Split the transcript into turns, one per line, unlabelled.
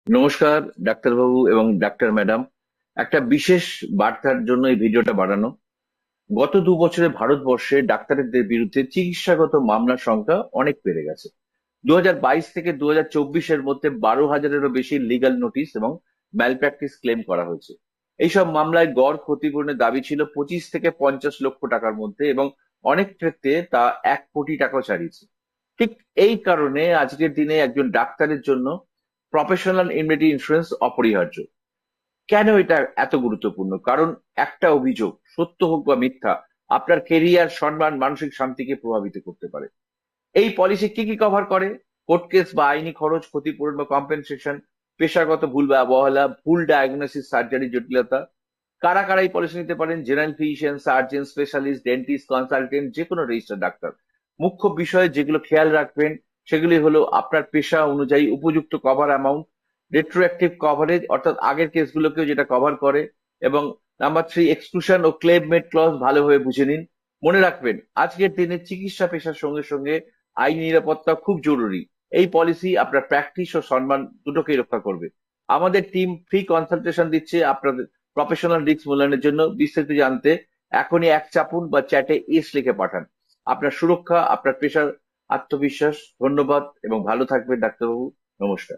নমস্কার ডাক্তারবাবু এবং ডাক্তার ম্যাডাম। একটা বিশেষ বার্তার জন্য এই ভিডিওটা বানানো। গত 2 বছরে ভারতবর্ষে ডাক্তারদের বিরুদ্ধে চিকিৎসাগত মামলার সংখ্যা অনেক বেড়ে গেছে। 2022 থেকে 2024-এর মধ্যে 12,000-এরও বেশি লিগ্যাল নোটিশ এবং ম্যালপ্র্যাকটিস ক্লেম করা হয়েছে। এইসব মামলায় গড় ক্ষতিপূরণের দাবি ছিল 25 থেকে 50 লক্ষ টাকার মধ্যে, এবং অনেক ক্ষেত্রে তা 1 কোটি টাকাও ছাড়িয়েছে। ঠিক এই কারণে আজকের দিনে একজন ডাক্তারের জন্য প্রফেশনাল ইনডেমনিটি ইন্স্যুরেন্স অপরিহার্য। কেন এটা এত গুরুত্বপূর্ণ? কারণ একটা অভিযোগ, সত্য হোক বা মিথ্যা, আপনার কেরিয়ার, সম্মান, মানসিক শান্তিকে প্রভাবিত করতে পারে। এই পলিসি কি কি কভার করে? কোর্ট কেস বা আইনি খরচ, ক্ষতিপূরণ বা কম্পেনসেশন, পেশাগত ভুল বা অবহেলা, ভুল ডায়াগনোসিস, সার্জারি জটিলতা। কারা কারা এই পলিসি নিতে পারেন? General physician, surgeon, specialist, dentist, consultant, যে কোনো রেজিস্টার্ড ডাক্তার। মুখ্য বিষয় যেগুলো খেয়াল রাখবেন সেগুলি হলো আপনার পেশা অনুযায়ী উপযুক্ত কভার অ্যামাউন্ট, রেট্রোঅ্যাক্টিভ কভারেজ অর্থাৎ আগের কেসগুলোকেও যেটা কভার করে, এবং নাম্বার 3, এক্সক্লুশন ও ক্লেম মেড ক্লজ ভালোভাবে বুঝে নিন। মনে রাখবেন, আজকের দিনে চিকিৎসা পেশার সঙ্গে সঙ্গে আইনি নিরাপত্তা খুব জরুরি। এই পলিসি আপনার প্র্যাকটিস ও সম্মান দুটোকেই রক্ষা করবে। আমাদের টিম ফ্রি কনসালটেশন দিচ্ছে আপনাদের প্রফেশনাল রিস্ক মূল্যায়নের জন্য। বিস্তারিত জানতে এখনই এক চাপুন বা চ্যাটে এস লিখে পাঠান। আপনার সুরক্ষা, আপনার পেশার আত্মবিশ্বাস। ধন্যবাদ এবং ভালো থাকবেন ডাক্তারবাবু। নমস্কার।